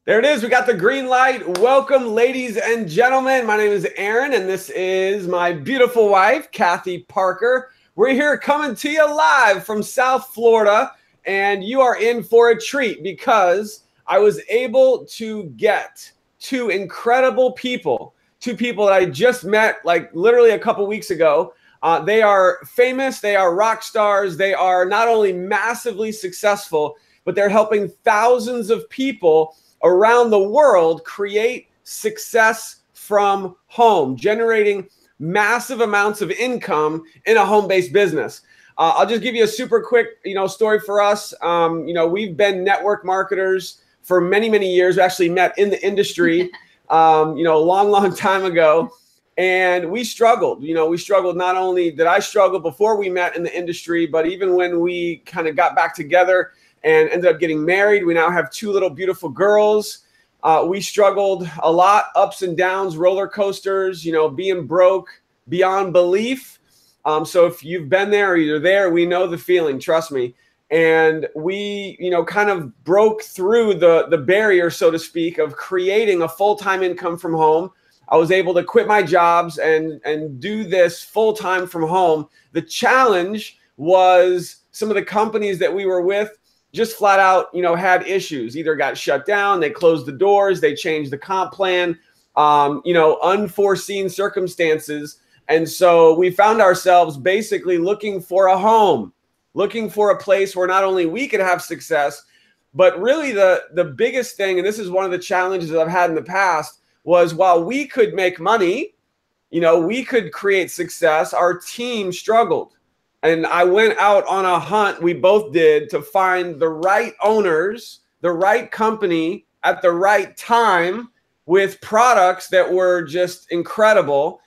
There it is. We got the green light. Welcome, ladies and gentlemen. My name is Aaron, and this is my beautiful wife, Kathy Parker. We're here coming to you live from South Florida, and you are in for a treat because I was able to get two incredible people, two people that I just met like literally a couple weeks ago. They are famous. They are rock stars. They are not only massively successful, but they're helping thousands of people around the world create success from home, generating massive amounts of income in a home-based business. I'll just give you a super quick, story for us. We've been network marketers for many, many years. We actually met in the industry, a long time ago. And we struggled. We struggled. Not only did I struggle before we met in the industry, but even when we kind of got back together and ended up getting married, we now have two little beautiful girls. We struggled a lot, ups and downs, roller coasters, being broke beyond belief. So if you've been there or you're there, we know the feeling, trust me. And we, kind of broke through the barrier, so to speak, of creating a full-time income from home. I was able to quit my jobs and do this full-time from home. The challenge was some of the companies that we were with just flat out, had issues, either got shut down, they closed the doors, they changed the comp plan, unforeseen circumstances. And so we found ourselves basically looking for a home, looking for a place where not only we could have success, but really the biggest thing, and this is one of the challenges that I've had in the past, was while we could make money, we could create success, our team struggled. And I went out on a hunt, we both did, to find the right owners, the right company at the right time with products that were just incredible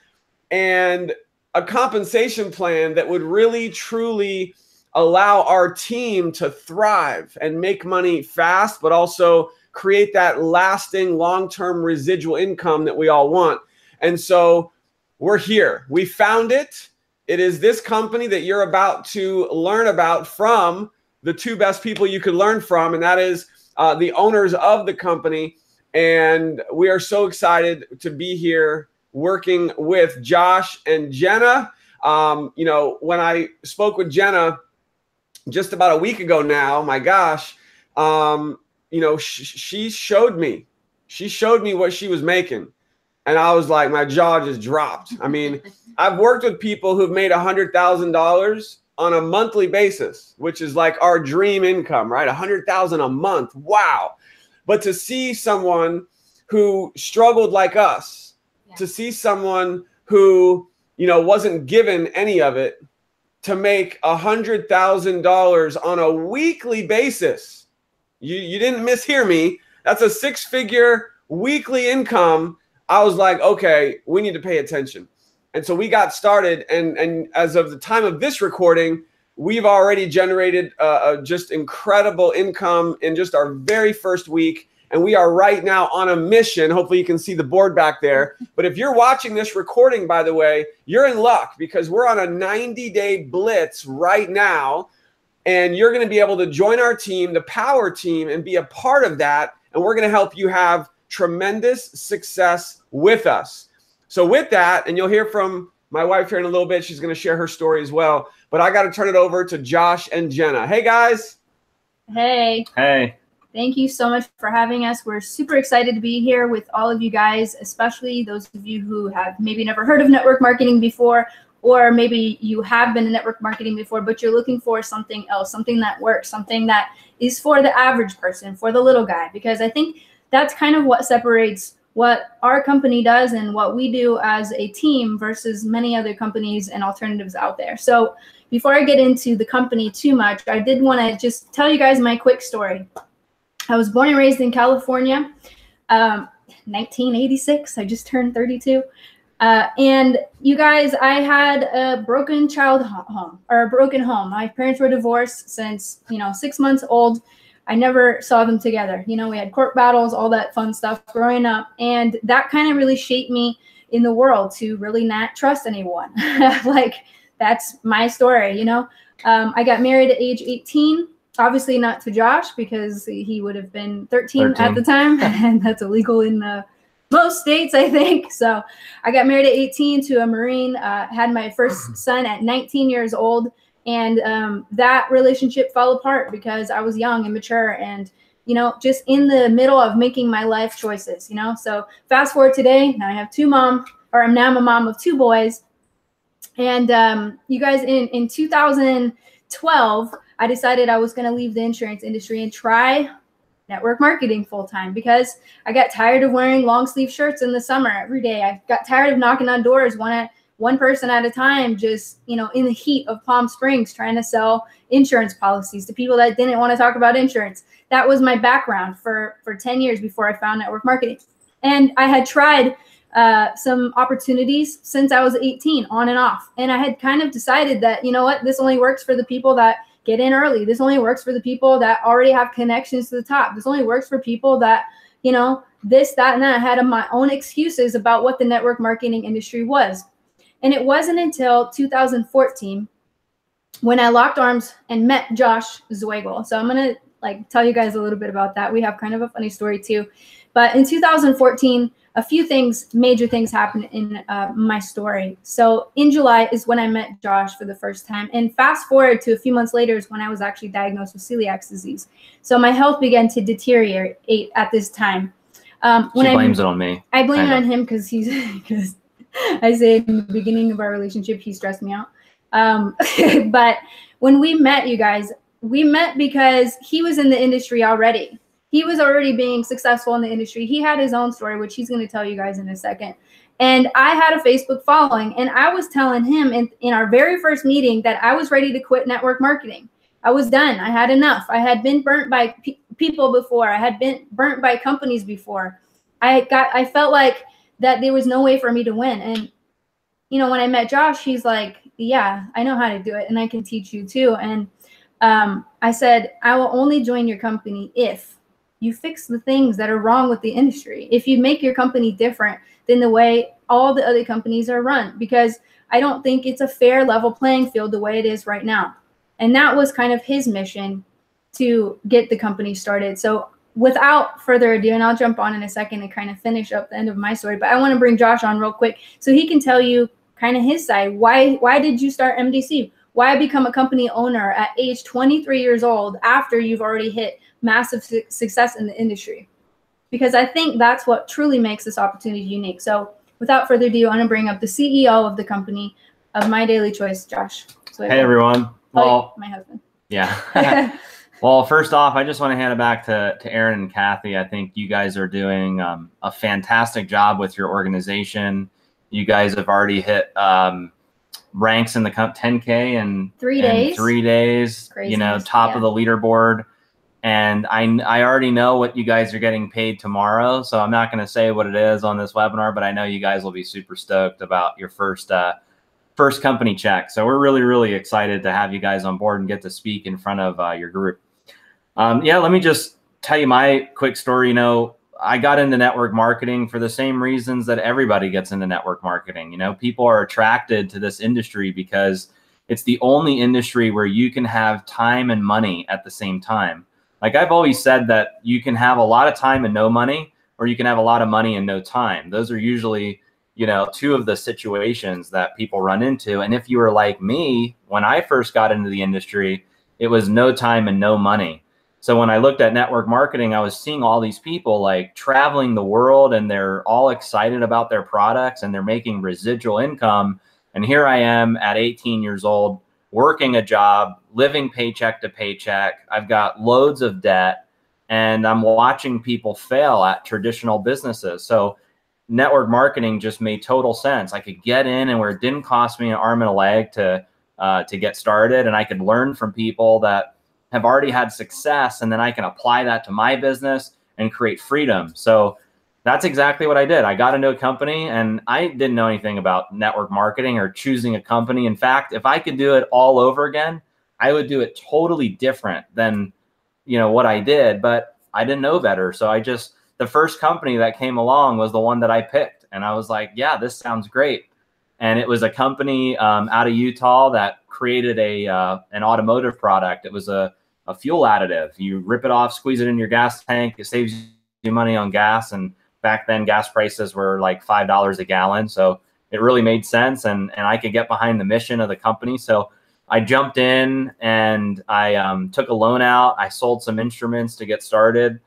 and a compensation plan that would really, truly allow our team to thrive and make money fast, but also create that lasting long-term residual income that we all want. And so we're here. We found it. It is this company that you're about to learn about from the two best people you could learn from, and that is the owners of the company. And we are so excited to be here working with Josh and Jenna. When I spoke with Jenna just about a week ago now, my gosh, she showed me what she was making. And I was like, my jaw just dropped. I mean, I've worked with people who've made $100,000 on a monthly basis, which is like our dream income, right? $100,000 a month. Wow. But to see someone who struggled like us, to see someone who, wasn't given any of it, to make $100,000 on a weekly basis. You didn't mishear me. That's a six-figure weekly income. I was like, okay, we need to pay attention. And so we got started. And as of the time of this recording, we've already generated just incredible income in just our very first week. And we are right now on a mission. Hopefully you can see the board back there. But if you're watching this recording, by the way, you're in luck because we're on a 90-day blitz right now. And you're going to be able to join our team, the Power Team, and be a part of that. And we're going to help you have tremendous success with us. So with that, and you'll hear from my wife here in a little bit, she's going to share her story as well. But I got to turn it over to Josh and Jenna. Hey, guys. Hey. Hey. Thank you so much for having us. We're super excited to be here with all of you guys, especially those of you who have maybe never heard of network marketing before, or maybe you have been in network marketing before, but you're looking for something else, something that works, something that is for the average person, for the little guy, because I think that's kind of what separates what our company does and what we do as a team versus many other companies and alternatives out there. So before I get into the company too much, I did want to just tell you guys my quick story. I was born and raised in California, 1986. I just turned 32. And you guys, I had a broken broken home. My parents were divorced since, 6 months old. I never saw them together. We had court battles, all that fun stuff growing up. And that kind of really shaped me in the world to really not trust anyone. Like, that's my story, I got married at age 18. Obviously not to Josh, because he would have been 13 at the time, and that's illegal in most states, I think. So I got married at 18 to a Marine, had my first son at 19 years old, and that relationship fell apart because I was young and mature and, you know, just in the middle of making my life choices, you know. So fast forward today, now I have now I'm a mom of 2 boys. And you guys, in 2012, I decided I was going to leave the insurance industry and try network marketing full time, because I got tired of wearing long sleeve shirts in the summer every day. I got tired of knocking on doors one person at a time, just, you know, in the heat of Palm Springs, trying to sell insurance policies to people that didn't want to talk about insurance. That was my background for 10 years before I found network marketing. And I had tried some opportunities since I was 18, on and off. And I had kind of decided that, you know what, this only works for the people that get in early. This only works for the people that already have connections to the top. This only works for people that, you know, this, that, and that. I had my own excuses about what the network marketing industry was. And it wasn't until 2014 when I locked arms and met Josh Zwagil. So I'm going to tell you guys a little bit about that. We have kind of a funny story too. But in 2014, a few major things happened in my story. So in July is when I met Josh for the first time. And fast forward to a few months later is when I was actually diagnosed with celiac disease. So my health began to deteriorate at this time. She blames it on me. I blame it on him because I said in the beginning of our relationship, he stressed me out. But when we met, you guys, we met because he was in the industry already. He was already being successful in the industry. He had his own story, which he's going to tell you guys in a second. And I had a Facebook following, and I was telling him in our very first meeting that I was ready to quit network marketing. I was done. I had enough. I had been burnt by people before. I had been burnt by companies before. I felt like that there was no way for me to win. And, you know, when I met Josh, he's like, yeah, I know how to do it, and I can teach you too. And I said, I will only join your company if you fix the things that are wrong with the industry. If you make your company different than the way all the other companies are run, because I don't think it's a fair level playing field the way it is right now. And that was kind of his mission to get the company started. So without further ado, and I'll jump on in a second and kind of finish up the end of my story, but I want to bring Josh on real quick so he can tell you kind of his side. Why did you start MDC? Why become a company owner at age 23 years old after you've already hit massive success in the industry? Because I think that's what truly makes this opportunity unique. So without further ado, I'm going to bring up the CEO of the company of My Daily Choice, Josh. So hey, everyone. Well, my husband. Yeah. Well, first off, I just want to hand it back to Erin and Kathy. I think you guys are doing a fantastic job with your organization. You guys have already hit ranks in the 10K in 3 days. In 3 days. Crazy. You know, top of the leaderboard. And I already know what you guys are getting paid tomorrow, so I'm not going to say what it is on this webinar, but I know you guys will be super stoked about your first company check. So we're really, really excited to have you guys on board and get to speak in front of your group. Yeah, let me just tell you my quick story. You know, I got into network marketing for the same reasons that everybody gets into network marketing. You know, people are attracted to this industry because it's the only industry where you can have time and money at the same time. Like I've always said that you can have a lot of time and no money, or you can have a lot of money and no time. Those are usually, you know, two of the situations that people run into. And if you were like me, when I first got into the industry, it was no time and no money. So when I looked at network marketing, I was seeing all these people like traveling the world, and they're all excited about their products and they're making residual income. And here I am at 18 years old, working a job, living paycheck to paycheck. I've got loads of debt, and I'm watching people fail at traditional businesses. So network marketing just made total sense. I could get in and where it didn't cost me an arm and a leg to get started, and I could learn from people that have already had success, and then I can apply that to my business and create freedom. So that's exactly what I did. I got into a company, and I didn't know anything about network marketing or choosing a company. In fact, if I could do it all over again, I would do it totally different than, you know, what I did, but I didn't know better. So the first company that came along was the one that I picked. And I was like, yeah, this sounds great. And it was a company out of Utah that created an automotive product. It was a a fuel additive. You rip it off, squeeze it in your gas tank. It saves you money on gas. And back then gas prices were like $5 a gallon. So it really made sense. And I could get behind the mission of the company. So I jumped in and I took a loan out. I sold some instruments to get started,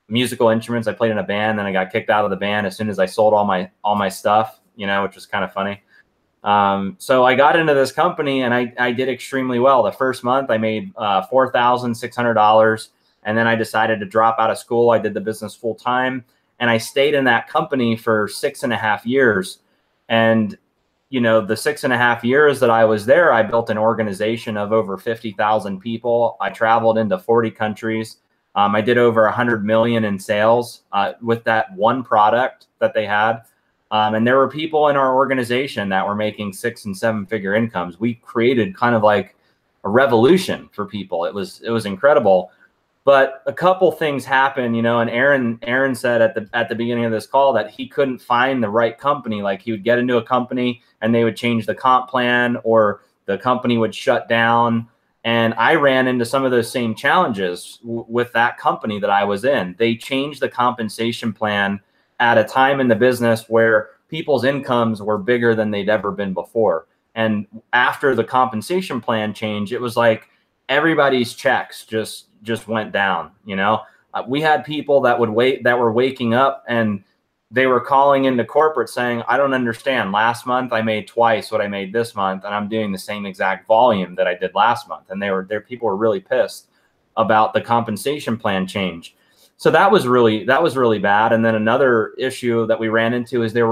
musical instruments. I played in a band, then I got kicked out of the band as soon as I sold all my stuff, you know, which was kind of funny. So I got into this company and I did extremely well. The first month I made $4,600, and then I decided to drop out of school. I did the business full time, and I stayed in that company for 6.5 years. And you know, the 6.5 years that I was there, I built an organization of over 50,000 people. I traveled into 40 countries. I did over 100 million in sales with that one product that they had. And there were people in our organization that were making 6- and 7-figure incomes. We created kind of like a revolution for people. It was incredible. But a couple things happened, you know, and Aaron said at the beginning of this call that he couldn't find the right company. Like he would get into a company and they would change the comp plan, or the company would shut down. And I ran into some of those same challenges with that company that I was in. They changed the compensation plan at a time in the business where people's incomes were bigger than they'd ever been before. And after the compensation plan change, it was like everybody's checks just went down. You know, we had people that were waking up and they were calling into corporate saying, I don't understand. Last month I made twice what I made this month, and I'm doing the same exact volume that I did last month. And people were really pissed about the compensation plan change. So that was really bad. And then another issue that we ran into is there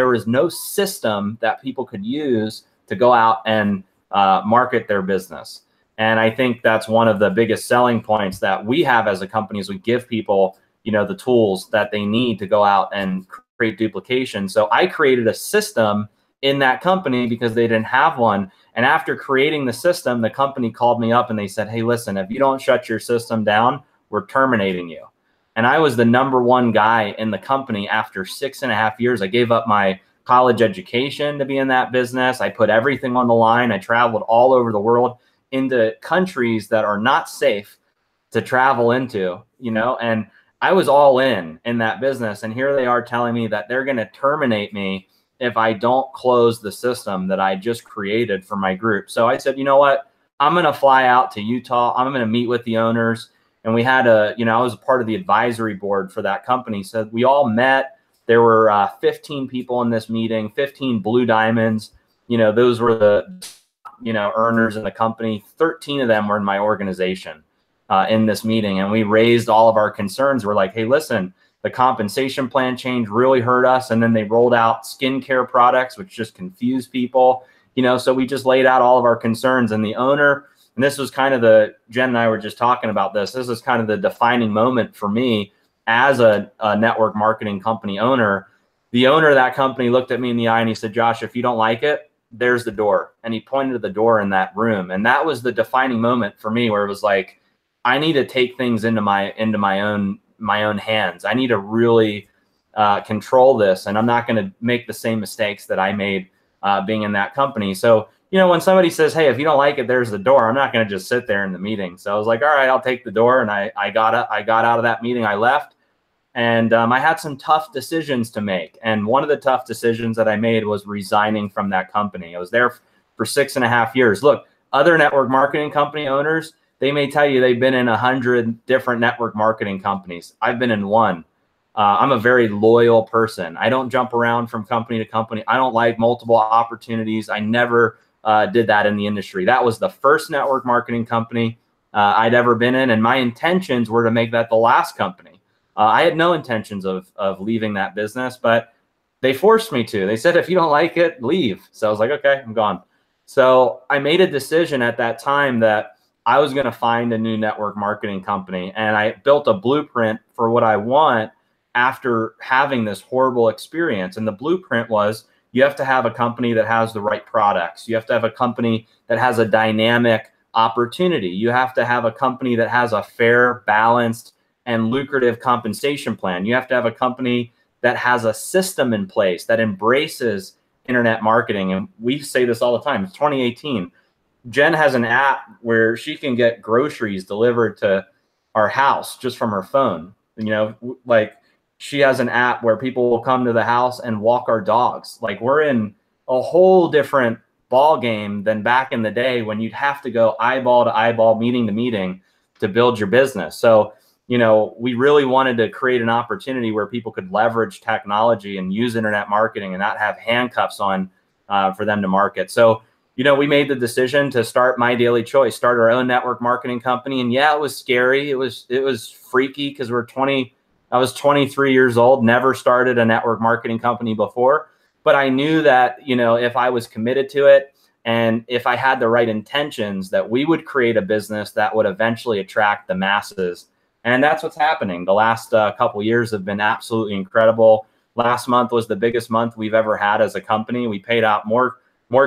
was no system that people could use to go out and market their business. And I think that's one of the biggest selling points that we have as a company, is we give people, you know, the tools that they need to go out and create duplication. So I created a system in that company because they didn't have one. And after creating the system, the company called me up and they said, hey, listen, if you don't shut your system down, we're terminating you. And I was the #1 guy in the company after 6.5 years. I gave up my college education to be in that business. I put everything on the line. I traveled all over the world into countries that are not safe to travel into, you know, and I was all in that business. And here they are telling me that they're going to terminate me if I don't close the system that I just created for my group. So I said, you know what, I'm going to fly out to Utah. I'm going to meet with the owners. And we had I was a part of the advisory board for that company. So we all met. There were 15 people in this meeting, 15 blue diamonds. You know, those were the, you know, earners in the company. 13 of them were in my organization in this meeting. And we raised all of our concerns. We're like, hey, listen, the compensation plan change really hurt us. And then they rolled out skincare products, which just confused people, you know, so we just laid out all of our concerns. And the owner, and this was kind of Jen and I were just talking about this. This is kind of the defining moment for me as a network marketing company owner. The owner of that company looked at me in the eye and he said, Josh, if you don't like it, there's the door. And he pointed to the door in that room. And that was the defining moment for me, where it was like, I need to take things into my own hands. I need to really control this. And I'm not going to make the same mistakes that I made being in that company. So, you know, when somebody says, hey, if you don't like it, there's the door, I'm not going to just sit there in the meeting. So I was like, all right, I'll take the door. And I got out of that meeting. I left. And I had some tough decisions to make. And one of the tough decisions that I made was resigning from that company. I was there for 6.5 years. Look, other network marketing company owners, they may tell you they've been in 100 different network marketing companies. I've been in one. I'm a very loyal person. I don't jump around from company to company. I don't like multiple opportunities. I never did that in the industry. That was the first network marketing company I'd ever been in. And my intentions were to make that the last company. I had no intentions of leaving that business, but they forced me to. They said, if you don't like it, leave. So I was like, okay, I'm gone. So I made a decision at that time that I was going to find a new network marketing company. And I built a blueprint for what I want after having this horrible experience. And the blueprint was, you have to have a company that has the right products. You have to have a company that has a dynamic opportunity. You have to have a company that has a fair, balanced, and lucrative compensation plan. You have to have a company that has a system in place that embraces internet marketing. And we say this all the time. It's 2018. Jen has an app where she can get groceries delivered to our house just from her phone. You know, like she has an app where people will come to the house and walk our dogs. Like we're in a whole different ball game than back in the day when you'd have to go eyeball to eyeball, meeting to meeting to build your business. So, you know, we really wanted to create an opportunity where people could leverage technology and use internet marketing and not have handcuffs on for them to market. So, you know, we made the decision to start My Daily Choice, start our own network marketing company. And yeah, it was scary. It was freaky because I was 23 years old, never started a network marketing company before. But I knew that, you know, if I was committed to it and if I had the right intentions, that we would create a business that would eventually attract the masses. And that's what's happening. The last couple years have been absolutely incredible. Last month was the biggest month we've ever had as a company. We paid out more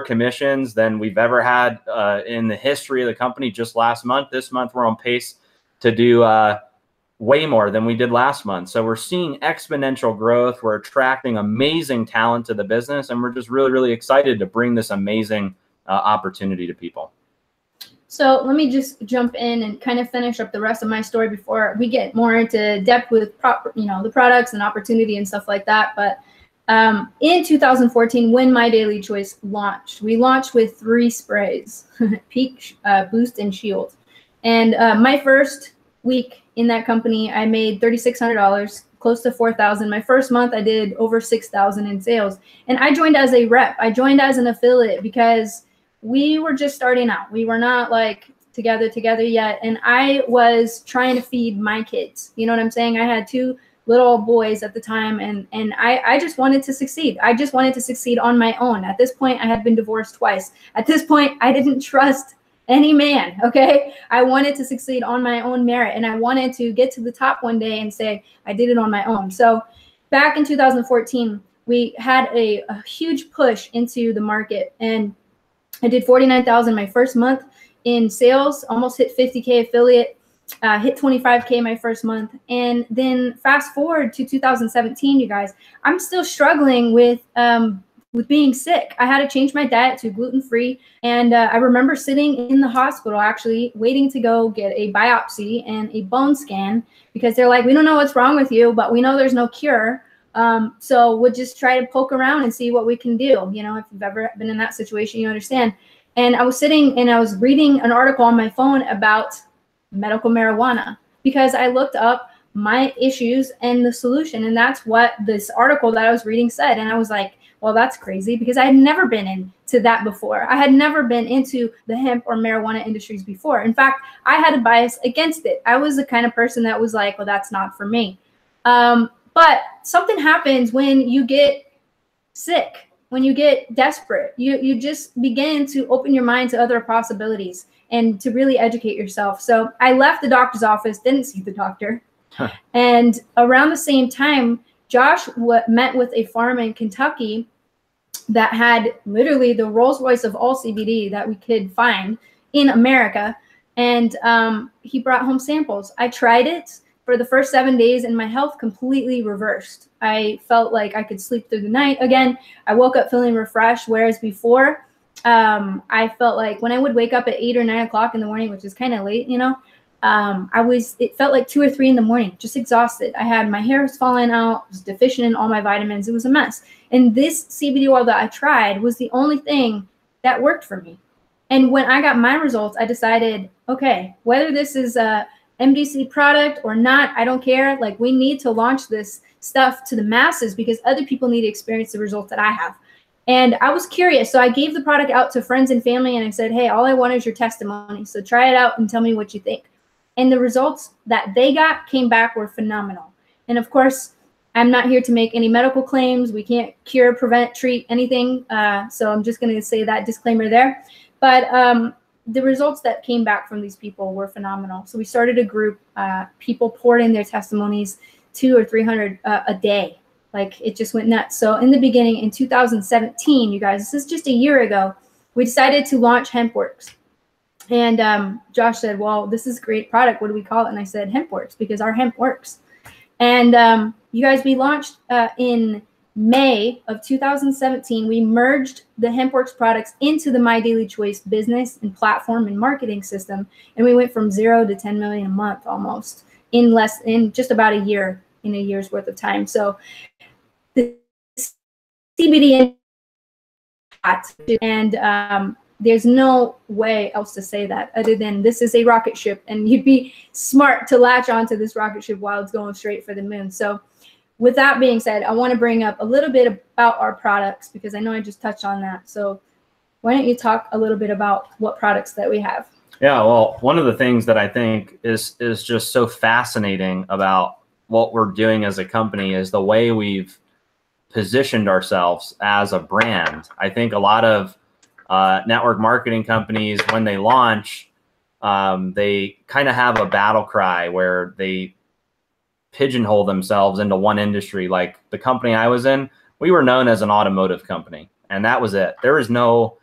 commissions than we've ever had in the history of the company just last month. This month, we're on pace to do way more than we did last month. So we're seeing exponential growth. We're attracting amazing talent to the business, and we're just really, really excited to bring this amazing opportunity to people. So let me just jump in and kind of finish up the rest of my story before we get more into depth with the products and opportunity and stuff like that. But in 2014, when My Daily Choice launched, we launched with 3 sprays, Peak, Boost, and Shield. And my first week in that company, I made $3,600, close to $4,000. My first month, I did over $6,000 in sales. And I joined as a rep. I joined as an affiliate because we were just starting out. We were not like together yet. And I was trying to feed my kids. You know what I'm saying? I had 2 little boys at the time, and I just wanted to succeed. I just wanted to succeed on my own. At this point, I had been divorced twice. At this point, I didn't trust any man, okay? I wanted to succeed on my own merit, and I wanted to get to the top one day and say, I did it on my own. So back in 2014, we had a huge push into the market, and I did $49,000 my first month in sales, almost hit 50K affiliate, hit 25K my first month. And then fast forward to 2017, you guys, I'm still struggling with being sick. I had to change my diet to gluten-free. And I remember sitting in the hospital actually waiting to go get a biopsy and a bone scan because they're like, we don't know what's wrong with you, but we know there's no cure. So we'll just try to poke around and see what we can do. You know, if you've ever been in that situation, you understand. And I was sitting and I was reading an article on my phone about medical marijuana because I looked up my issues and the solution. And that's what this article that I was reading said. And I was like, well, that's crazy because I had never been into that before. I had never been into the hemp or marijuana industries before. In fact, I had a bias against it. I was the kind of person that was like, well, that's not for me. But something happens when you get sick, when you get desperate. You just begin to open your mind to other possibilities and to really educate yourself. So I left the doctor's office, didn't see the doctor. And around the same time, Josh met with a farm in Kentucky that had literally the Rolls Royce of all CBD that we could find in America. And he brought home samples. I tried it for the first 7 days and my health completely reversed. I felt like I could sleep through the night again. I woke up feeling refreshed, whereas before I felt like when I would wake up at 8 or 9 o'clock in the morning, which is kind of late, you know, it felt like 2 or 3 in the morning, just exhausted. I had my hair was falling out, was deficient in all my vitamins. It was a mess. And this CBD oil that I tried was the only thing that worked for me. And when I got my results, I decided, okay, whether this is a MDC product or not, I don't care. Like, we need to launch this stuff to the masses because other people need to experience the results that I have. And I was curious. So I gave the product out to friends and family and I said, hey, all I want is your testimony. So try it out and tell me what you think. And the results that they came back were phenomenal. And of course, I'm not here to make any medical claims. We can't cure, prevent, treat anything. So I'm just going to say that disclaimer there. But the results that came back from these people were phenomenal. So we started a group. People poured in their testimonies, 200 or 300 a day. Like, it just went nuts. So in the beginning, in 2017, you guys, this is just a year ago, we decided to launch HempWorx. And Josh said, well, this is a great product. What do we call it? And I said, HempWorx, because our hemp works. And you guys, we launched in May of 2017, we merged the HempWorx products into the My Daily Choice business and platform and marketing system. And we went from 0 to 10 million a month almost in just about a year, in a year's worth of time. So the CBD and there's no way else to say that other than this is a rocket ship, and you'd be smart to latch onto this rocket ship while it's going straight for the moon. So with that being said, I want to bring up a little bit about our products because I know I just touched on that. So why don't you talk a little bit about what products that we have? Yeah, well, one of the things that I think is just so fascinating about what we're doing as a company is the way we've positioned ourselves as a brand. I think a lot of network marketing companies, when they launch, they kind of have a battle cry where they pigeonhole themselves into one industry. Like the company I was in, we were known as an automotive company, and that was it. There was no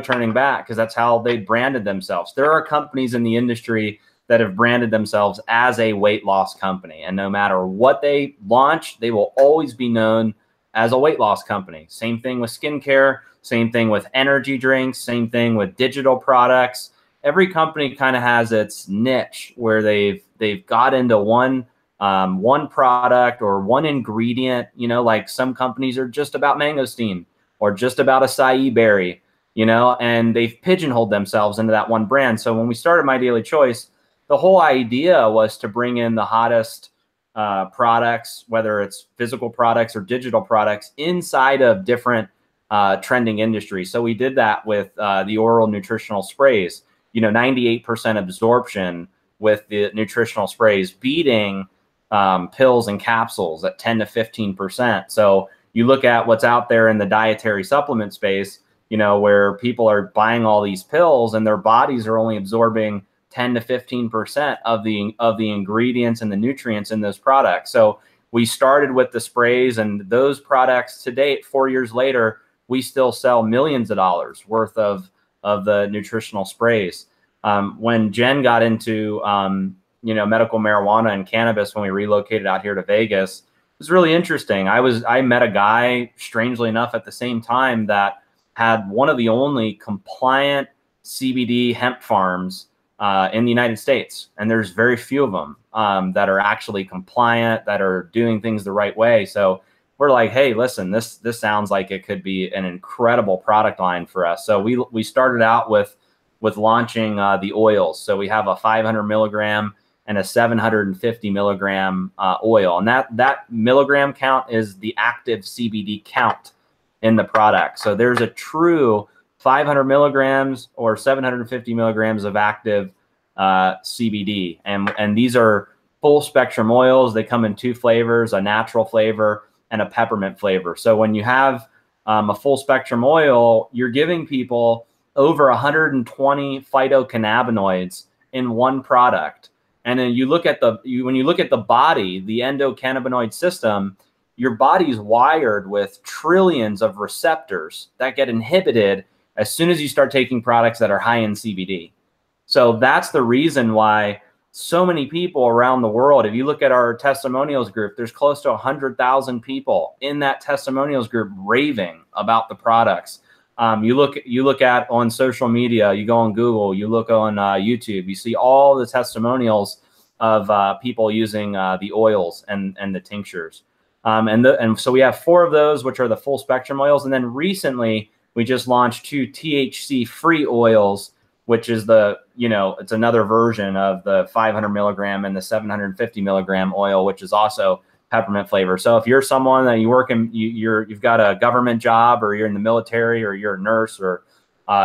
turning back because that's how they branded themselves. There are companies in the industry that have branded themselves as a weight loss company, and no matter what they launch, they will always be known as a weight loss company. Same thing with skincare, same thing with energy drinks, same thing with digital products. Every company kind of has its niche where they've got into one product or one ingredient. You know, like some companies are just about mangosteen or just about acai berry, you know, and they've pigeonholed themselves into that one brand. So when we started My Daily Choice, the whole idea was to bring in the hottest products, whether it's physical products or digital products, inside of different trending industries. So we did that with the oral nutritional sprays, you know, 98% absorption with the nutritional sprays, beating pills and capsules at 10 to 15%. So you look at what's out there in the dietary supplement space, you know, where people are buying all these pills and their bodies are only absorbing 10 to 15% of the ingredients and the nutrients in those products. So we started with the sprays, and those products to date, 4 years later, we still sell millions of dollars worth of the nutritional sprays. When Jen got into you know, medical marijuana and cannabis, when we relocated out here to Vegas, it was really interesting. I met a guy, strangely enough, at the same time that had one of the only compliant CBD hemp farms in the United States. And there's very few of them that are actually compliant, that are doing things the right way. So we're like, hey, listen, this sounds like it could be an incredible product line for us. So we started out with launching the oils. So we have a 500 milligram and a 750 milligram oil. And that milligram count is the active CBD count in the product. So there's a true 500 milligrams or 750 milligrams of active CBD. And these are full spectrum oils. They come in two flavors, a natural flavor and a peppermint flavor. So when you have a full spectrum oil, you're giving people over 120 phytocannabinoids in one product. And then you look at when you look at the body, the endocannabinoid system, your body's wired with trillions of receptors that get inhibited as soon as you start taking products that are high in CBD. So that's the reason why so many people around the world, if you look at our testimonials group, there's close to 100,000 people in that testimonials group raving about the products. You look at on social media, you go on Google, you look on YouTube, you see all the testimonials of people using the oils and the tinctures. And so we have 4 of those, which are the full spectrum oils. And then recently we just launched 2 THC free oils, which is it's another version of the 500 milligram and the 750 milligram oil, which is also peppermint flavor. So if you're someone that you've got a government job, or you're in the military, or you're a nurse, or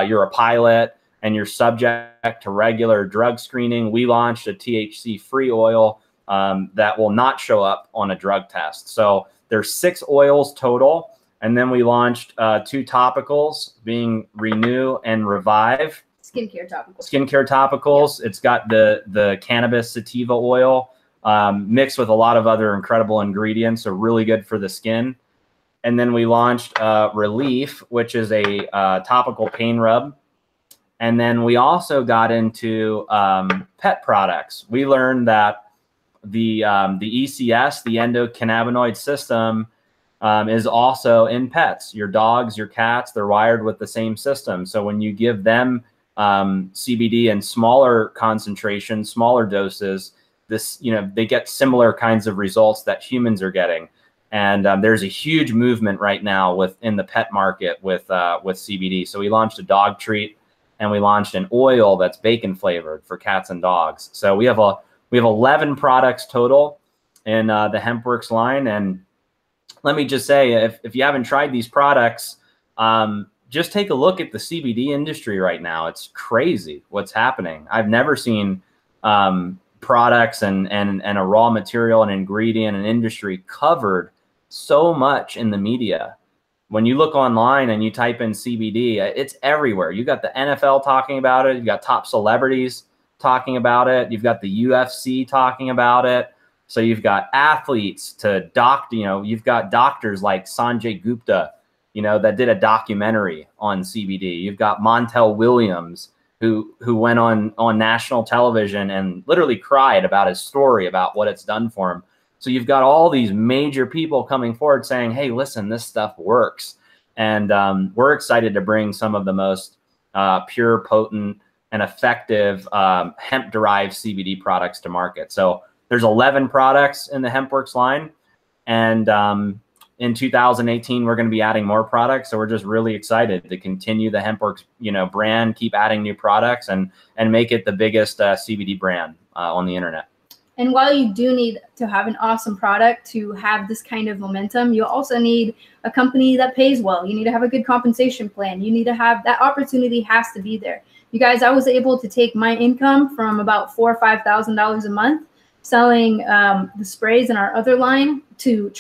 you're a pilot, and you're subject to regular drug screening, we launched a THC free oil that will not show up on a drug test. So there's 6 oils total. And then we launched 2 topicals, being Renew and Revive. Skincare topicals. Skincare topicals. Yeah. It's got the cannabis sativa oil mixed with a lot of other incredible ingredients, so really good for the skin. And then we launched Relief, which is a topical pain rub. And then we also got into pet products. We learned that the ECS, the endocannabinoid system, is also in pets. Your dogs, your cats, they're wired with the same system. So when you give them CBD in smaller concentrations, smaller doses, they get similar kinds of results that humans are getting. And there's a huge movement right now within the pet market with CBD. So we launched a dog treat, and we launched an oil that's bacon flavored for cats and dogs. So we have 11 products total in the HempWorx line. And let me just say, if you haven't tried these products, just take a look at the CBD industry right now. It's crazy what's happening. I've never seen products and a raw material, an ingredient, an industry covered so much in the media. When you look online and you type in CBD, it's everywhere. You got the NFL talking about it. You've got top celebrities talking about it. You've got the UFC talking about it. So you've got athletes to you've got doctors like Sanjay Gupta, that did a documentary on CBD. You've got Montel Williams, who went on national television and literally cried about his story, about what it's done for him. So you've got all these major people coming forward saying, hey, listen, this stuff works. And we're excited to bring some of the most pure, potent, and effective hemp-derived CBD products to market. So there's 11 products in the HempWorx line. And in 2018, we're going to be adding more products. So we're just really excited to continue the HempWorx brand, keep adding new products, and make it the biggest CBD brand on the internet. And while you do need to have an awesome product to have this kind of momentum, you also need a company that pays well. You need to have a good compensation plan. You need to have that opportunity has to be there. You guys, I was able to take my income from about $4,000 or $5,000 a month selling the sprays in our other line to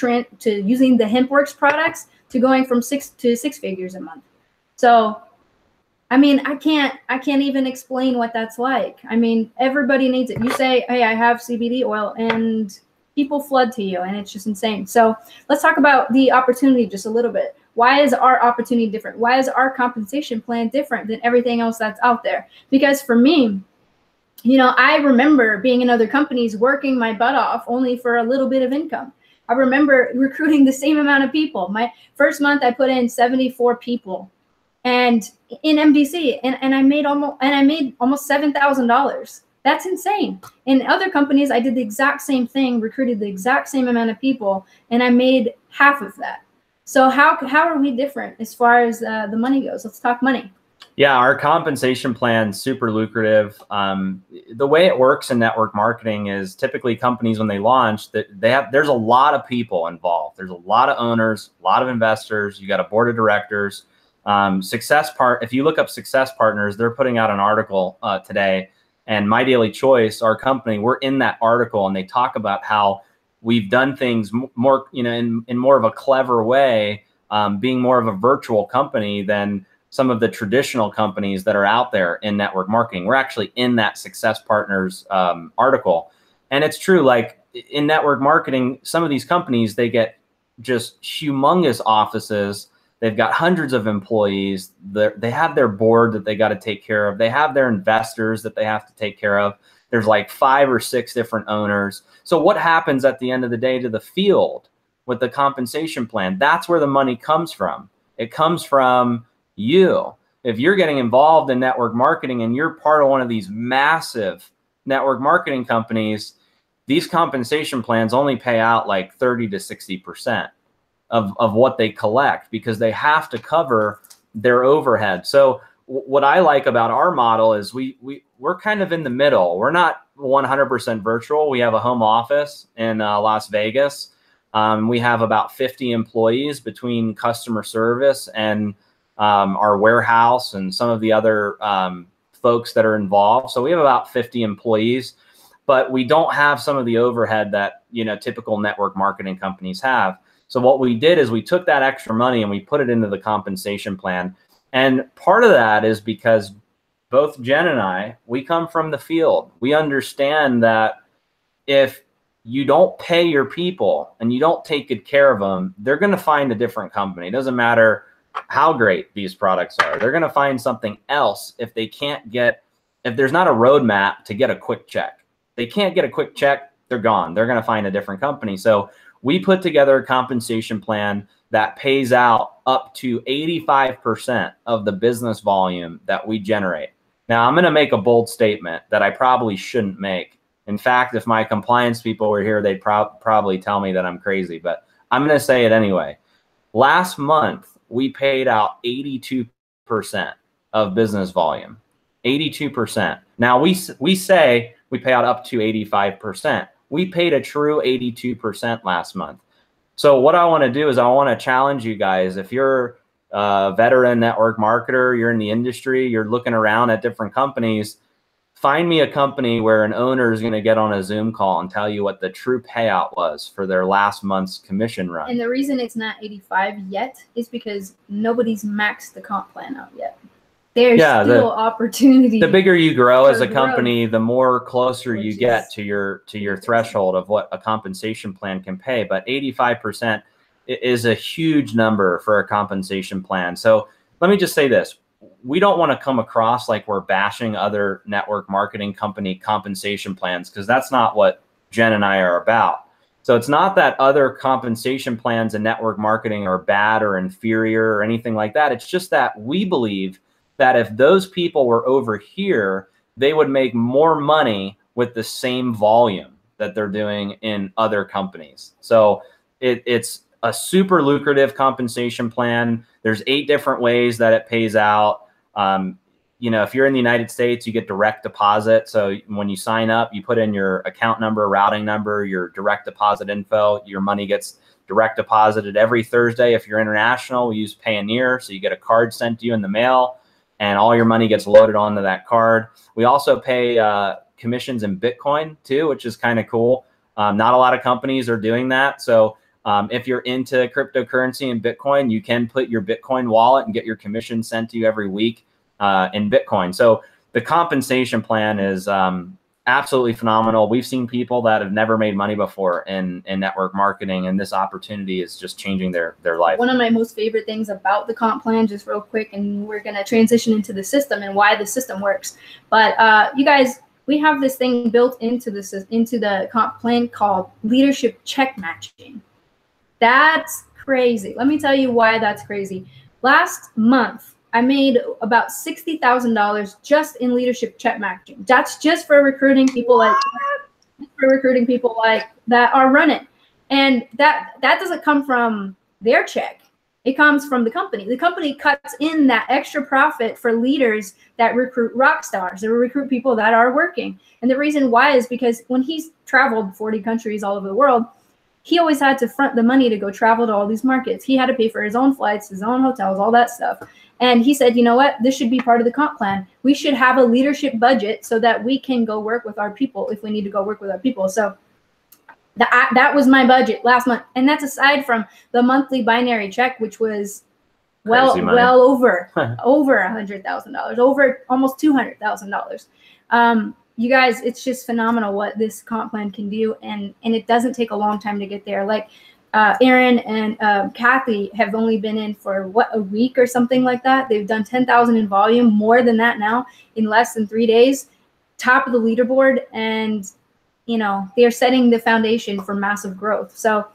using the HempWorx products to going from 6 figures a month. So I mean, I can't even explain what that's like. I mean, everybody needs it. You say, hey, I have CBD oil, and people flood to you, and it's just insane. So let's talk about the opportunity just a little bit. Why is our opportunity different? Why is our compensation plan different than everything else that's out there? Because for me, I remember being in other companies working my butt off only for a little bit of income. I remember recruiting the same amount of people. My first month, I put in 74 people. And in MDC, and I made almost $7,000. That's insane. In other companies, I did the exact same thing, recruited the exact same amount of people, and I made half of that. So how are we different as far as the money goes? Let's talk money. Yeah, our compensation plan is super lucrative. The way it works in network marketing is typically companies, when they launch, there's a lot of people involved. There's a lot of owners, a lot of investors. You got a board of directors. If you look up Success Partners, they're putting out an article today, and My Daily Choice, our company, we're in that article, and they talk about how we've done things more, in more of a clever way, being more of a virtual company than some of the traditional companies that are out there in network marketing. We're actually in that Success Partners article. And it's true, like in network marketing, some of these companies, they get just humongous offices. They've got hundreds of employees. They have their board that they got to take care of. They have their investors that they have to take care of. There's like 5 or 6 different owners. So what happens at the end of the day to the field with the compensation plan? That's where the money comes from. It comes from you. If you're getting involved in network marketing and you're part of one of these massive network marketing companies, these compensation plans only pay out like 30 to 60% of what they collect, because they have to cover their overhead. So what I like about our model is we're kind of in the middle. We're not 100% virtual. We have a home office in Las Vegas. We have about 50 employees between customer service and our warehouse and some of the other folks that are involved. So we have about 50 employees, but we don't have some of the overhead that typical network marketing companies have. So what we did is we took that extra money and we put it into the compensation plan. And part of that is because both Jen and I, we come from the field. We understand that if you don't pay your people and you don't take good care of them, they're going to find a different company. It doesn't matter how great these products are. They're going to find something else if there's not a roadmap to get a quick check. They can't get a quick check they're gone. They're going to find a different company. So we put together a compensation plan that pays out up to 85% of the business volume that we generate. Now, I'm going to make a bold statement that I probably shouldn't make. In fact, if my compliance people were here, they'd probably tell me that I'm crazy, but I'm going to say it anyway. Last month, we paid out 82% of business volume. 82%. Now, we say we pay out up to 85%. We paid a true 82% last month. So what I want to do is I want to challenge you guys. If you're a veteran network marketer, you're in the industry, you're looking around at different companies, find me a company where an owner is going to get on a Zoom call and tell you what the true payout was for their last month's commission run. And the reason it's not 85 yet is because nobody's maxed the comp plan out yet. There's still opportunity. The bigger you grow as a company, the more closer you get to your threshold of what a compensation plan can pay. But 85% is a huge number for a compensation plan. So let me just say this. We don't want to come across like we're bashing other network marketing company compensation plans, because that's not what Jen and I are about. So it's not that other compensation plans in network marketing are bad or inferior or anything like that. It's just that we believe that if those people were over here, they would make more money with the same volume that they're doing in other companies. So it's a super lucrative compensation plan. There's 8 different ways that it pays out. You know, if you're in the United States, you get direct deposit. So when you sign up, you put in your account number, routing number, your direct deposit info. Your money gets direct deposited every Thursday. If you're international, we use Payoneer. So you get a card sent to you in the mail, and all your money gets loaded onto that card. We also pay commissions in Bitcoin too, which is kind of cool. Not a lot of companies are doing that. So if you're into cryptocurrency and Bitcoin, you can put your Bitcoin wallet and get your commission sent to you every week in Bitcoin. So the compensation plan is absolutely phenomenal. We've seen people that have never made money before in network marketing, and this opportunity is just changing their life. One of my most favorite things about the comp plan, just real quick, and we're going to transition into the system and why the system works. But you guys, we have this thing built into the comp plan called leadership check matching. That's crazy. Let me tell you why that's crazy. Last month, I made about $60,000 just in leadership check matching. That's just for recruiting people like that are running. And that doesn't come from their check. It comes from the company. The company cuts in that extra profit for leaders that recruit rock stars, that recruit people that are working. And the reason why is because when he's traveled 40 countries all over the world, he always had to front the money to go travel to all these markets. He had to pay for his own flights, his own hotels, all that stuff. And he said, you know what? This should be part of the comp plan. We should have a leadership budget so that we can go work with our people if we need to go work with our people. So that was my budget last month. And that's aside from the monthly binary check, which was well over $100,000, over almost $200,000. You guys, it's just phenomenal what this comp plan can do. And it doesn't take a long time to get there. Like Erin and Kathy have only been in for a week or something like that. They've done 10,000 in volume, more than that now in less than 3 days, top of the leaderboard. And, you know, they're setting the foundation for massive growth. So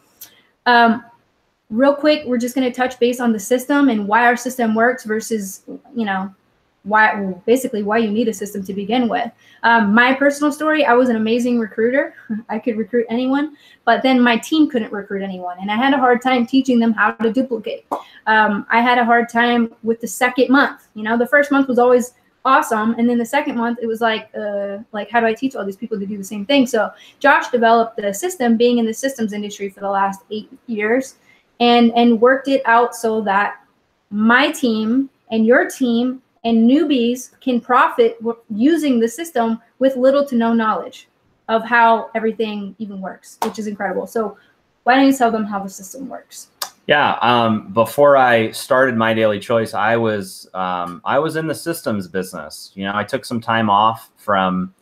real quick, we're just going to touch base on the system and why our system works versus, you know, basically why you need a system to begin with. My personal story, I was an amazing recruiter. I could recruit anyone, but then my team couldn't recruit anyone. And I had a hard time teaching them how to duplicate. I had a hard time with the second month. You know, the first month was always awesome. And then the second month, it was like, how do I teach all these people to do the same thing? So Josh developed the system, being in the systems industry for the last 8 years, and worked it out so that my team and your team and newbies can profit using the system with little to no knowledge of how everything even works, which is incredible. So why don't you tell them how the system works? Yeah. Before I started My Daily Choice, I was in the systems business. You know, I took some time off from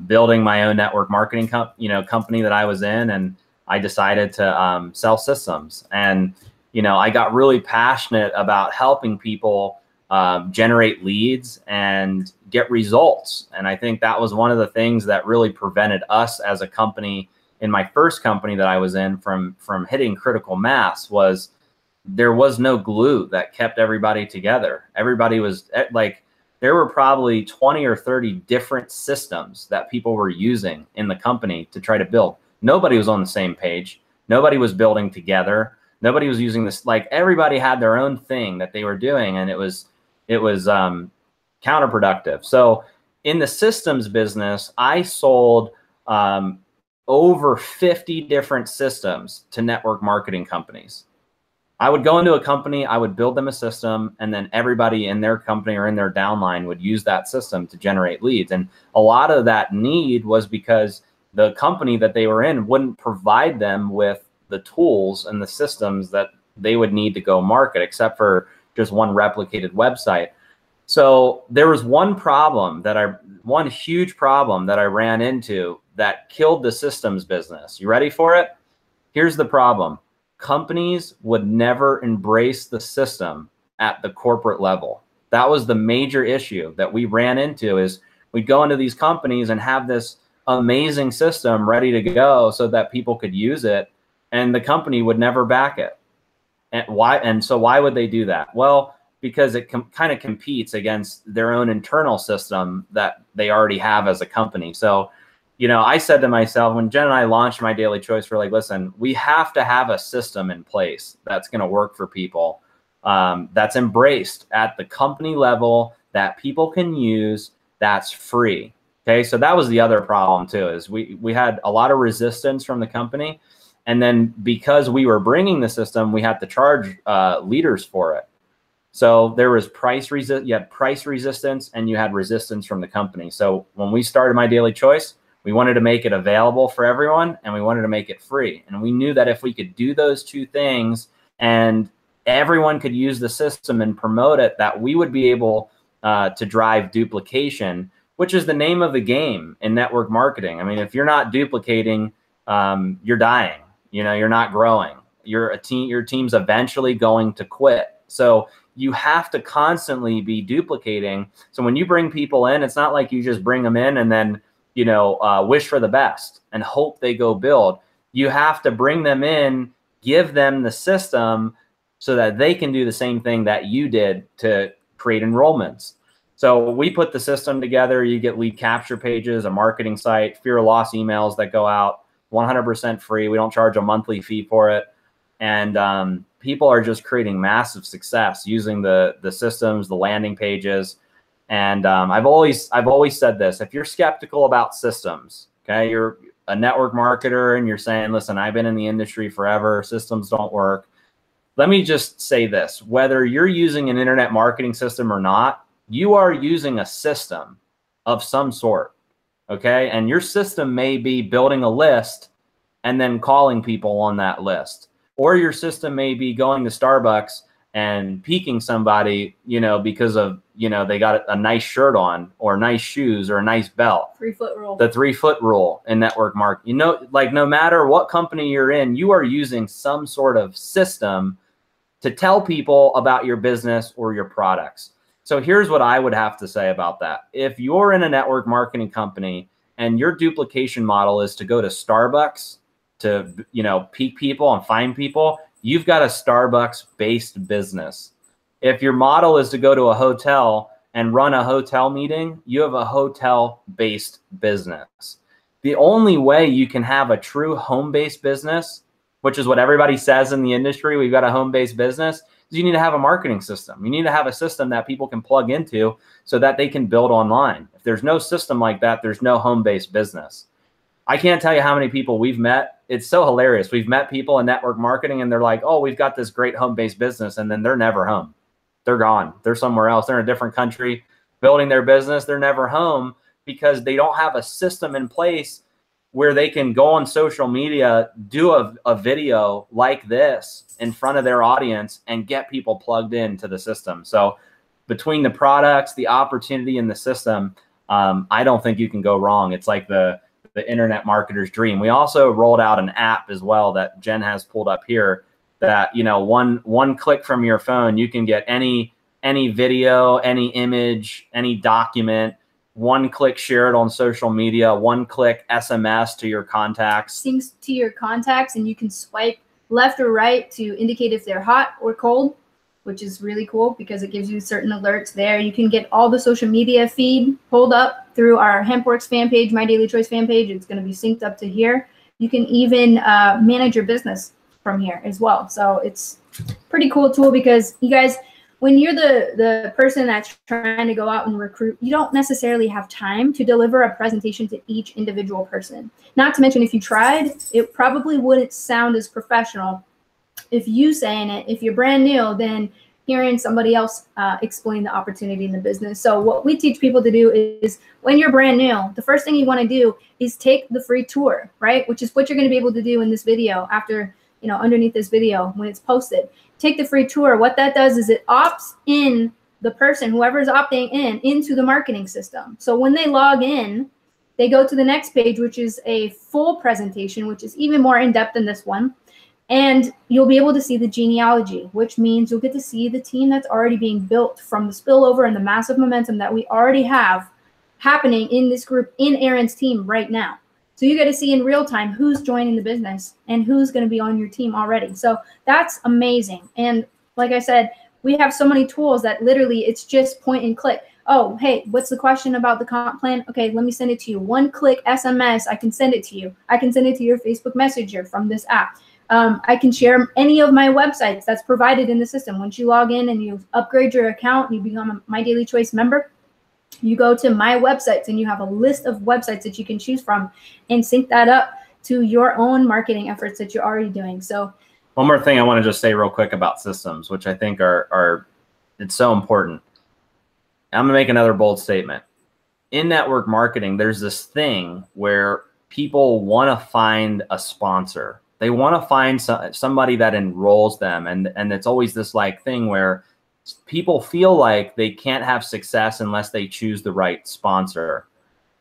building my own network marketing company that I was in, and I decided to sell systems. And, you know, I got really passionate about helping people generate leads and get results. And I think that was one of the things that really prevented us as a company, in my first company that I was in, from hitting critical mass. Was there was no glue that kept everybody together. Everybody was like, there were probably 20 or 30 different systems that people were using in the company to try to build. Nobody was on the same page. Nobody was building together. Nobody was using this. Like, everybody had their own thing that they were doing, and it was counterproductive. So in the systems business, I sold over 50 different systems to network marketing companies. I would go into a company, I would build them a system, and then everybody in their company or in their downline would use that system to generate leads. And a lot of that need was because the company that they were in wouldn't provide them with the tools and the systems that they would need to go market, except for just one replicated website. So there was one huge problem that I ran into that killed the systems business. You ready for it? Here's the problem. Companies would never embrace the system at the corporate level. That was the major issue that we ran into. Is we'd go into these companies and have this amazing system ready to go so that people could use it, and the company would never back it. And why? And so why would they do that? Well, because it kind of competes against their own internal system that they already have as a company. So, you know, I said to myself, when Jen and I launched My Daily Choice, we're like, listen, we have to have a system in place that's going to work for people, that's embraced at the company level, that people can use, that's free. Okay, so that was the other problem too, is we had a lot of resistance from the company. And then because we were bringing the system, we had to charge leaders for it. So there was you had price resistance, and you had resistance from the company. So when we started My Daily Choice, we wanted to make it available for everyone, and we wanted to make it free. And we knew that if we could do those two things and everyone could use the system and promote it, that we would be able to drive duplication, which is the name of the game in network marketing. I mean, if you're not duplicating, you're dying. You know, you're not growing. Your team's eventually going to quit. So you have to constantly be duplicating. So when you bring people in, it's not like you just bring them in and then, you know, wish for the best and hope they go build. You have to bring them in, give them the system so that they can do the same thing that you did to create enrollments. So we put the system together. You get lead capture pages, a marketing site, fear of loss emails that go out, 100% free. We don't charge a monthly fee for it. And people are just creating massive success using the systems, the landing pages. And I've always said this: if you're skeptical about systems, okay, you're a network marketer and you're saying, listen, I've been in the industry forever, systems don't work. Let me just say this: whether you're using an internet marketing system or not, you are using a system of some sort, okay? And your system may be building a list and then calling people on that list. Or your system may be going to Starbucks and piquing somebody, you know, because of, you know, they got a nice shirt on or nice shoes or a nice belt. 3-foot rule. The 3-foot rule in network marketing. You know, like no matter what company you're in, you are using some sort of system to tell people about your business or your products. So here's what I would have to say about that. If you're in a network marketing company and your duplication model is to go to Starbucks to, you know, pique people and find people, you've got a Starbucks-based business. If your model is to go to a hotel and run a hotel meeting, you have a hotel-based business. The only way you can have a true home-based business, which is what everybody says in the industry, we've got a home-based business, is you need to have a marketing system. You need to have a system that people can plug into so that they can build online. If there's no system like that, there's no home-based business. I can't tell you how many people we've met. It's so hilarious. We've met people in network marketing and they're like, oh, we've got this great home-based business, and then they're never home. They're gone. They're somewhere else. They're in a different country building their business. They're never home because they don't have a system in place where they can go on social media, do a video like this in front of their audience and get people plugged into the system. So between the products, the opportunity, and the system, I don't think you can go wrong. It's like the internet marketer's dream. We also rolled out an app as well that Jen has pulled up here that, you know, one click from your phone, you can get any any video, any image, any document, one-click share it on social media, one-click SMS to your contacts. Syncs to your contacts, and you can swipe left or right to indicate if they're hot or cold, which is really cool because it gives you certain alerts there. You can get all the social media feed pulled up through our HempWorx fan page, My Daily Choice fan page. It's going to be synced up to here. You can even manage your business from here as well. So it's a pretty cool tool because you guys, when you're the person that's trying to go out and recruit, you don't necessarily have time to deliver a presentation to each individual person. Not to mention, if you tried, it probably wouldn't sound as professional if you saying it. If you're brand new, then hearing somebody else explain the opportunity in the business. So what we teach people to do is when you're brand new, the first thing you want to do is take the free tour, right? Which is what you're going to be able to do in this video after, you know, underneath this video when it's posted. Take the free tour. What that does is it opts in the person, whoever's opting in, into the marketing system. So when they log in, they go to the next page, which is a full presentation, which is even more in-depth than this one. And you'll be able to see the genealogy, which means you'll get to see the team that's already being built from the spillover and the massive momentum that we already have happening in this group, in Erin's team right now. So you get to see in real time who's joining the business and who's going to be on your team already. So that's amazing. And like I said, we have so many tools that literally it's just point and click. Oh, hey, what's the question about the comp plan? Okay, let me send it to you. One click SMS, I can send it to you. I can send it to your Facebook Messenger from this app. I can share any of my websites that's provided in the system. Once you log in and you upgrade your account and you become a My Daily Choice member, you go to my websites and you have a list of websites that you can choose from and sync that up to your own marketing efforts that you're already doing. So one more thing I want to just say real quick about systems, which I think are it's so important. I'm going to make another bold statement. In network marketing, there's this thing where people want to find a sponsor. They want to find somebody that enrolls them. And it's always this like thing where people feel like they can't have success unless they choose the right sponsor.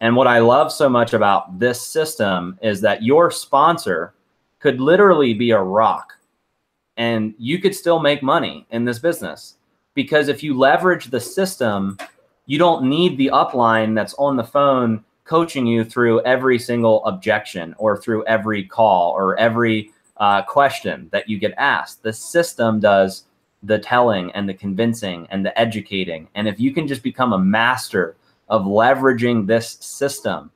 And what I love so much about this system is that your sponsor could literally be a rock and you could still make money in this business. Because if you leverage the system, you don't need the upline that's on the phone coaching you through every single objection or through every call or every question that you get asked. The system does the telling and the convincing and the educating. And if you can just become a master of leveraging this system,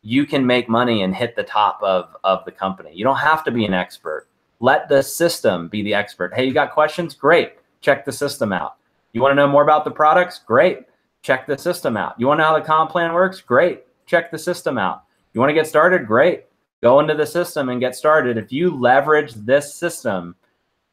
you can make money and hit the top of the company. You don't have to be an expert. Let the system be the expert. Hey, you got questions? Great. Check the system out. You want to know more about the products? Great. Check the system out. You want to know how the comp plan works? Great. Check the system out. You want to get started? Great. Go into the system and get started. If you leverage this system,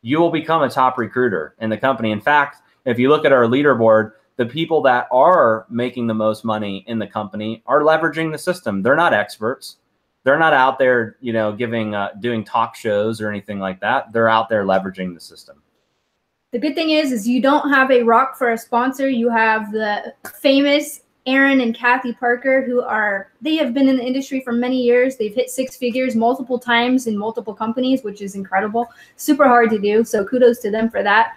you will become a top recruiter in the company. In fact, if you look at our leaderboard, the people that are making the most money in the company are leveraging the system. They're not experts. They're not out there, you know, doing talk shows or anything like that. They're out there leveraging the system. The good thing is you don't have a rock for a sponsor. You have the famous Erin and Kathy Parker, they have been in the industry for many years. They've hit six figures multiple times in multiple companies, which is incredible. Super hard to do. So kudos to them for that.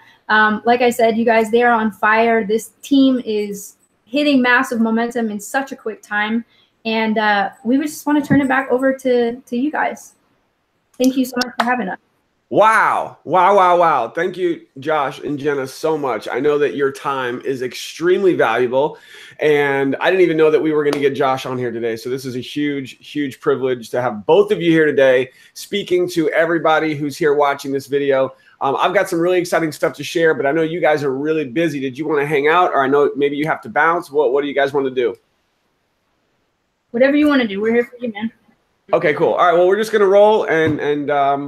Like I said, you guys, they are on fire. This team is hitting massive momentum in such a quick time. And we just want to turn it back over to you guys. Thank you so much for having us. Wow. Wow, wow, wow. Thank you, Josh and Jenna, so much. I know that your time is extremely valuable, and I didn't even know that we were going to get Josh on here today. So this is a huge, huge privilege to have both of you here today, speaking to everybody who's here watching this video. I've got some really exciting stuff to share, but I know you guys are really busy. Did you want to hang out, or I know maybe you have to bounce? What do you guys want to do? Whatever you want to do. We're here for you, man. Okay, cool. All right. Well, we're just going to roll.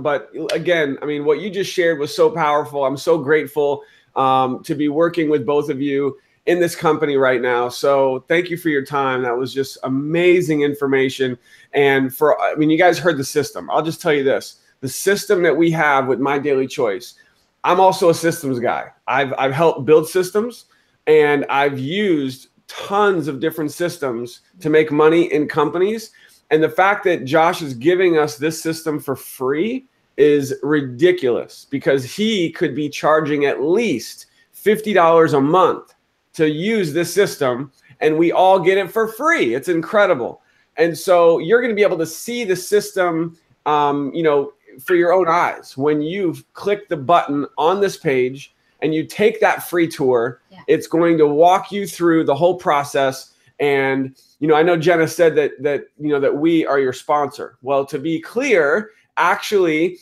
But again, I mean, what you just shared was so powerful. I'm so grateful to be working with both of you in this company right now. So thank you for your time. That was just amazing information. And I mean, you guys heard the system. I'll just tell you this, the system that we have with My Daily Choice. I'm also a systems guy. I've helped build systems, and I've used tons of different systems to make money in companies. And the fact that Josh is giving us this system for free is ridiculous, because he could be charging at least $50 a month to use this system, and we all get it for free. It's incredible. And so you're going to be able to see the system, you know, for your own eyes. When you've clicked the button on this page and you take that free tour, it's going to walk you through the whole process. And, you know, I know Jenna said that you know, that we are your sponsor. Well, to be clear, actually,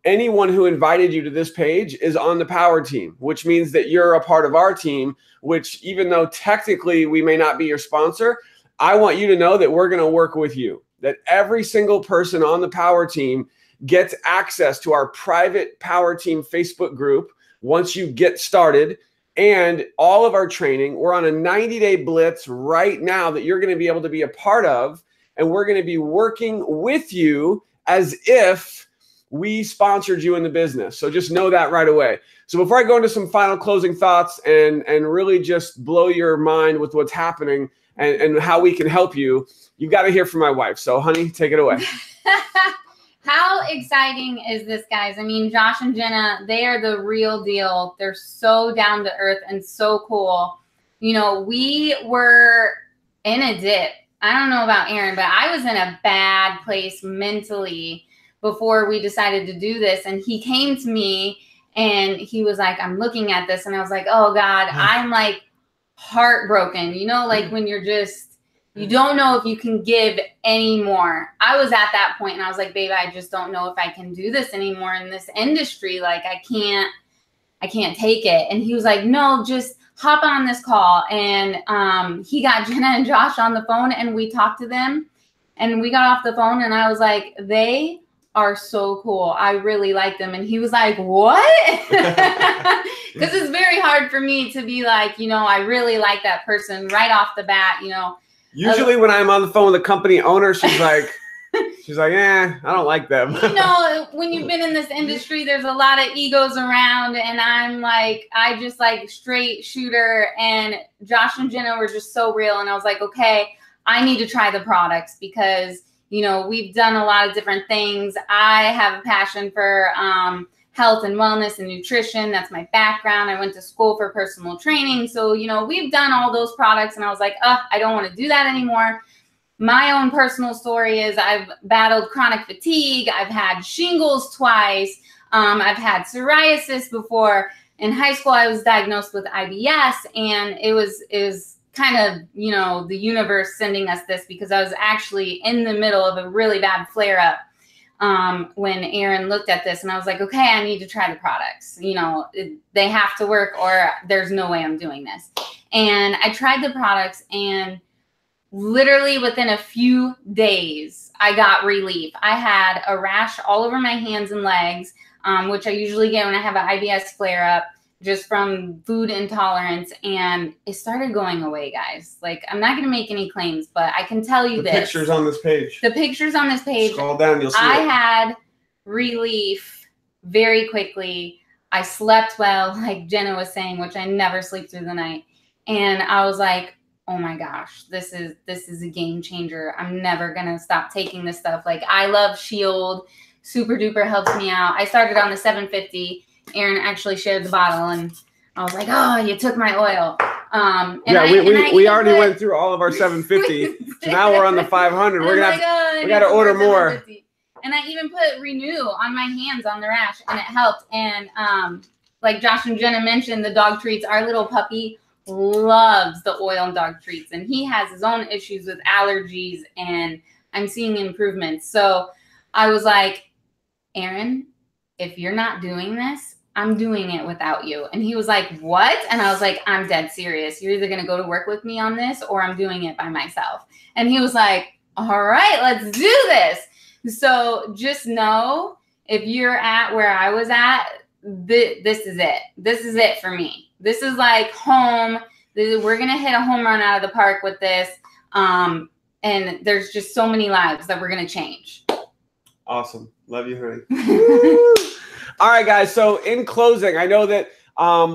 anyone who invited you to this page is on the Power Team, which means that you're a part of our team, which even though technically we may not be your sponsor, I want you to know that we're going to work with you, that every single person on the Power Team gets access to our private Power Team Facebook group once you get started, and all of our training. We're on a 90-day blitz right now that you're going to be able to be a part of, and we're going to be working with you as if we sponsored you in the business. So just know that right away. So before I go into some final closing thoughts and really just blow your mind with what's happening and how we can help you, you've got to hear from my wife. So honey, take it away. How exciting is this, guys? I mean, Josh and Jenna, they are the real deal. They're so down to earth and so cool. You know, we were in a dip. I don't know about Erin, but I was in a bad place mentally before we decided to do this. And he came to me and he was like, I'm looking at this. And I was like, oh God, I'm like heartbroken. You know, like when you're just, you don't know if you can give anymore. I was at that point and I was like, babe, I just don't know if I can do this anymore in this industry. Like I can't take it. And he was like, no, just hop on this call. And he got Jenna and Josh on the phone and we talked to them and we got off the phone and I was like, they are so cool. I really like them. And he was like, what? Because it's very hard for me to be like, you know, I really like that person right off the bat, you know. Usually when I'm on the phone with the company owner, she's like, I don't like them. You know, when you've been in this industry, there's a lot of egos around, and I'm like, I just like straight shooter, and Josh and Jenna were just so real. And I was like, okay, I need to try the products because, you know, we've done a lot of different things. I have a passion for health and wellness and nutrition. That's my background. I went to school for personal training. So, you know, we've done all those products and I was like, I don't want to do that anymore. My own personal story is I've battled chronic fatigue. I've had shingles twice. I've had psoriasis before. In high school, I was diagnosed with IBS, and it was kind of, you know, the universe sending us this because I was actually in the middle of a really bad flare-up when Erin looked at this, and I was like, okay, I need to try the products. You know, they have to work or there's no way I'm doing this. And I tried the products, and literally within a few days, I got relief. I had a rash all over my hands and legs, which I usually get when I have an IBS flare-up, just from food intolerance, and it started going away, guys. Like, I'm not going to make any claims, but I can tell you the pictures on this page. The pictures on this page. Scroll down, you'll see I had relief very quickly. I slept well, like Jenna was saying, which I never sleep through the night. And I was like, oh my gosh, this is a game changer. I'm never going to stop taking this stuff. Like, I love Shield. Super duper helps me out. I started on the 750. Erin actually shared the bottle, and I was like, oh, you took my oil. We already went through all of our 750. So now we're on the 500. We got to order more. And I even put Renew on my hands on the rash, and it helped. And like Josh and Jenna mentioned, the dog treats, our little puppy loves the oil and dog treats, and he has his own issues with allergies, and I'm seeing improvements. So I was like, Erin, if you're not doing this, I'm doing it without you. And he was like, what? And I was like, I'm dead serious. You're either going to go to work with me on this or I'm doing it by myself. And he was like, all right, let's do this. So just know, if you're at where I was at, this is it. This is it for me. This is like home. We're going to hit a home run out of the park with this. And there's just so many lives that we're going to change. Awesome. Love you, honey. All right, guys. So in closing, I know that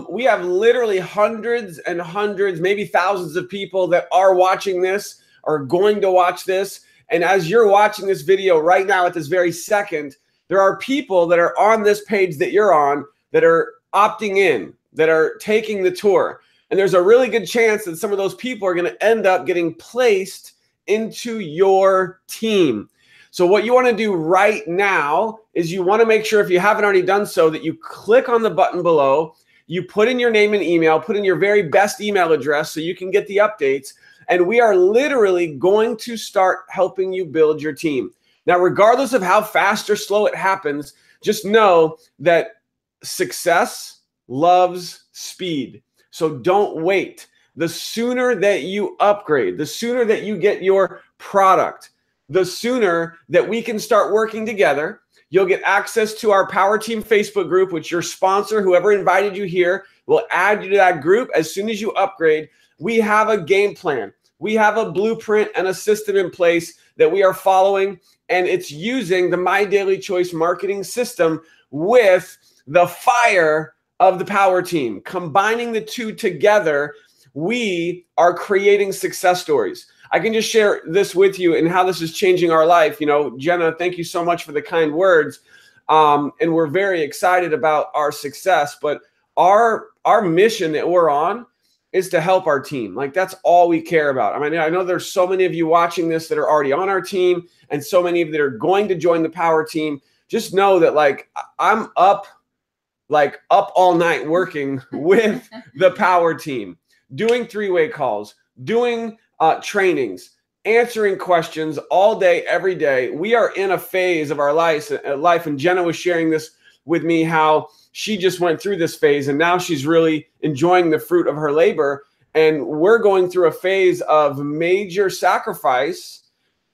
we have literally hundreds and hundreds, maybe thousands of people that are watching this, are going to watch this. And as you're watching this video right now at this very second, there are people that are on this page that you're on that are opting in that are taking the tour. And there's a really good chance that some of those people are going to end up getting placed into your team. So what you want to do right now is you want to make sure, if you haven't already done so, that you click on the button below, you put in your name and email, put in your very best email address so you can get the updates. And we are literally going to start helping you build your team. Now, regardless of how fast or slow it happens, just know that success loves speed. So don't wait. The sooner that you upgrade, the sooner that you get your product, the sooner that we can start working together. You'll get access to our Power Team Facebook group, which your sponsor, whoever invited you here, will add you to that group as soon as you upgrade. We have a game plan. We have a blueprint and a system in place that we are following, and it's using the My Daily Choice marketing system with the fire of the Power Team. Combining the two together, we are creating success stories. I can just share this with you and how this is changing our life. You know, Jenna, thank you so much for the kind words. And we're very excited about our success, but our mission that we're on is to help our team. Like, that's all we care about. I mean, I know there's so many of you watching this that are already on our team and so many of you that are going to join the Power Team. Just know that, like, I'm up all night working with the Power Team, doing three-way calls, doing trainings, answering questions all day, every day. We are in a phase of our life, and Jenna was sharing this with me, how she just went through this phase and now she's really enjoying the fruit of her labor. And we're going through a phase of major sacrifice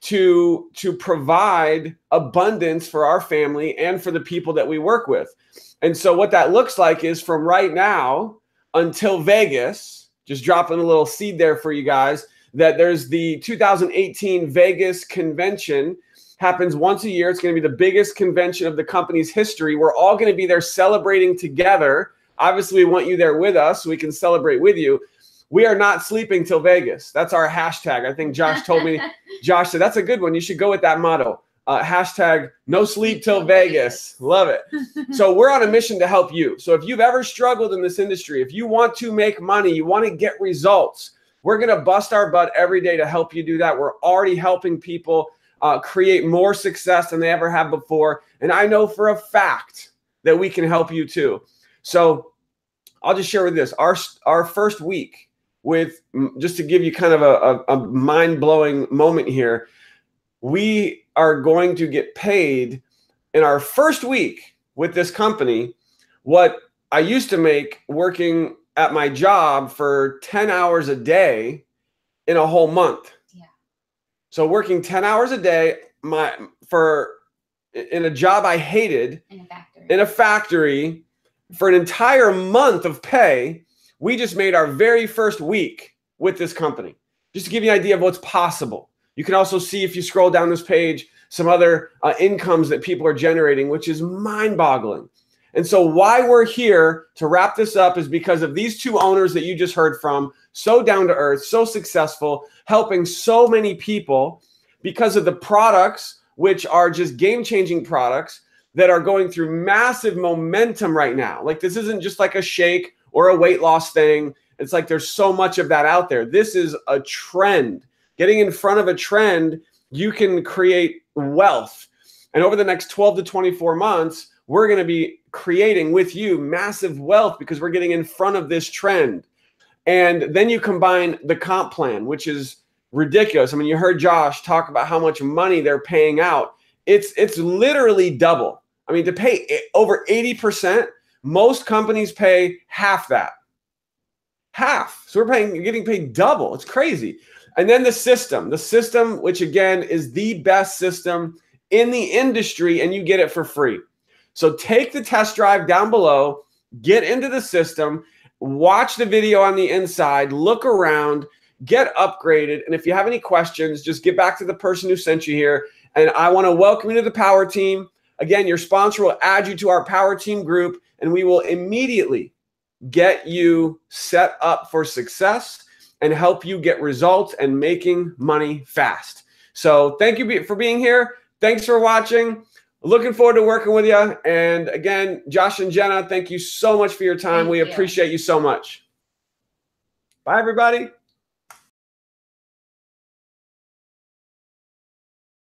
to provide abundance for our family and for the people that we work with. And so what that looks like is, from right now until Vegas, just dropping a little seed there for you guys, that there's the 2018 Vegas convention. Happens once a year. It's going to be the biggest convention of the company's history. We're all going to be there celebrating together. Obviously, we want you there with us so we can celebrate with you. We are not sleeping till Vegas. That's our hashtag. I think Josh told me, Josh said, that's a good one. You should go with that motto. Hashtag no sleep till Vegas. Love it. So we're on a mission to help you. So if you've ever struggled in this industry, if you want to make money, you want to get results, we're going to bust our butt every day to help you do that. We're already helping people create more success than they ever have before. And I know for a fact that we can help you too. So I'll just share with this. Our first week with, just to give you kind of a mind-blowing moment here, we are going to get paid in our first week with this company what I used to make working at my job for 10 hours a day in a whole month. Yeah. So working 10 hours a day in a job I hated, in a factory for an entire month of pay, we just made our very first week with this company. Just to give you an idea of what's possible. You can also see, if you scroll down this page, some other incomes that people are generating, which is mind-boggling. And so why we're here to wrap this up is because of these two owners that you just heard from, so down to earth, so successful, helping so many people because of the products, which are just game-changing products that are going through massive momentum right now. Like, this isn't just like a shake or a weight loss thing. It's like there's so much of that out there. This is a trend. Getting in front of a trend, you can create wealth. And over the next 12 to 24 months, we're going to be creating with you massive wealth because we're getting in front of this trend. And then you combine the comp plan, which is ridiculous. I mean, you heard Josh talk about how much money they're paying out. It's literally double. I mean, to pay over 80%, most companies pay half that. Half. So we're getting paid double. It's crazy. And then the system, which again is the best system in the industry, and you get it for free. So take the test drive down below, get into the system, watch the video on the inside, look around, get upgraded. And if you have any questions, just get back to the person who sent you here. And I want to welcome you to the Power Team. Again, your sponsor will add you to our Power Team group, and we will immediately get you set up for success and help you get results and making money fast. So thank you for being here. Thanks for watching. Looking forward to working with you. And again, Josh and Jenna, thank you so much for your time. We appreciate you so much. Bye, everybody.